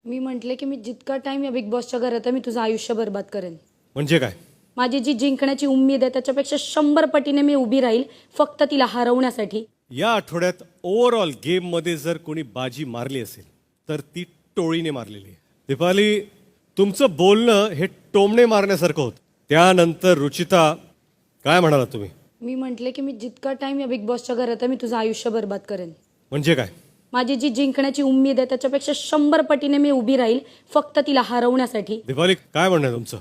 मी म्हटले की मी जितका टाइम या बिग बॉसच्या घरात आहे मी तुझं आयुष्य बर्बाद करेन. म्हणजे काय? माझी जी जिंकण्याची उम्मीद आहे त्याच्यापेक्षा 100 पटीने मी उभी राहील फक्त तिला हरवण्यासाठी. या आठवड्यात ओव्हरऑल गेम मध्ये जर कोणी बाजी मारली असेल तर ती टोळीने मारलेली आहे. दीपाली, तुमचं बोलणं हे टोमणे मारण्यासारखं होतं. त्यानंतर रुचिता, काय म्हणाला तुम्ही? मी म्हटले की मी जितका टाइम या बिग बॉसच्या घरात आहे मी तुझं आयुष्य बर्बाद करेन. म्हणजे काय? माझी जी जिंकण्याची उम्मीद आहे त्याच्यापेक्षा 100 पटीने मी उभी राहील फक्त तिला हरवण्यासाठी. दीपाली, काय म्हणणं आहे तुमचं?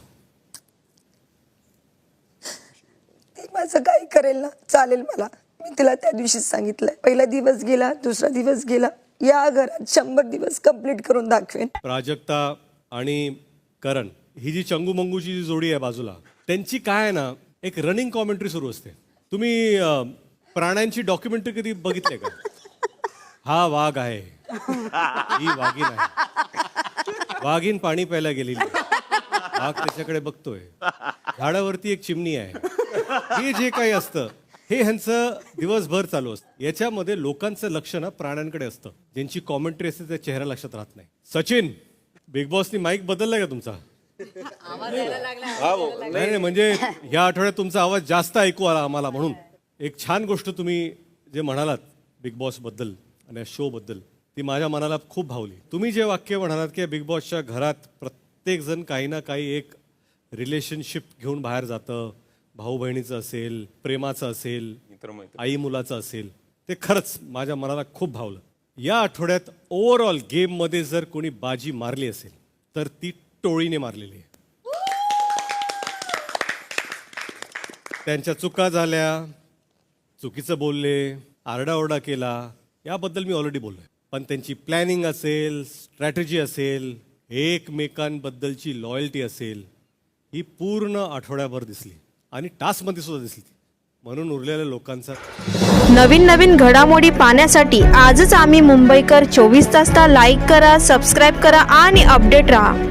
ती माझं काही करेल ना चालेल मला. मी तिला त्या दिवशीच सांगितलंय. पहिला दिवस गेला, दुसरा दिवस गेला, या घरात 100 दिवस कंप्लीट करून दाखवेन. प्राजक्ता आणि करण ही जी चंगूमंगूची जी जोडी आहे बाजूला, त्यांची काय आहे ना, एक रनिंग कॉमेंट्री सुरू असते. तुम्ही प्राण्यांची डॉक्युमेंटरी कधी बघितले का? हा वाघ आहे, ही वाघीण आहे, वाघीण पाणी प्यायला गेलेली आहे. वाघ त्याच्याकडे बघतोय, झाडावरती एक चिमणी आहे. हे जे काही असतं हे ह्यांचं दिवसभर चालू असतं. याच्यामध्ये लोकांचं लक्ष ना प्राण्यांकडे असतं. ज्यांची कॉमेंट्री असते त्या चेहरा लक्षात राहत नाही. सचिन, बिग बॉसनी माईक बदललाय का तुमचा? नाही, म्हणजे या आठवड्यात तुमचा आवाज जास्त ऐकू आला आम्हाला, म्हणून एक छान गोष्ट तुम्ही जे म्हणालात बिग बॉस बद्दल आणि या शो बद्दल, ती माझ्या मनाला खूप भावली. तुम्ही जे वाक्य म्हणालात की बिग बॉसच्या घरात प्रत्येक जण काही ना काही एक रिलेशनशिप घेऊन बाहेर जातं. भाऊ बहिणीचं असेल, प्रेमाचं असेल, आई मुलाचं असेल, ते खरंच माझ्या मनाला खूप भावलं. या आठवड्यात ओव्हरऑल गेम मध्ये जर कोणी बाजी मारली असेल तर ती टोळीने मारलेली आहे. त्यांच्या चुका झाल्या, चुकीचं बोलले, आरडाओरडा केला, याबद्दल मी ऑलरेडी बोललोय. पण त्यांची प्लॅनिंग असेल, स्ट्रॅटेजी असेल, एकमेकांबद्दलची लॉयल्टी असेल, ही पूर्ण आठवड्याभर दिसली आणि टास्कमध्ये सुद्धा दिसली. म्हणून उरलेल्या लोकांचा नवीन घडामोडी पाहण्यासाठी आजच आम्ही मुंबईकर 24 तासला लाईक करा, सबस्क्राईब करा आणि अपडेट रहा.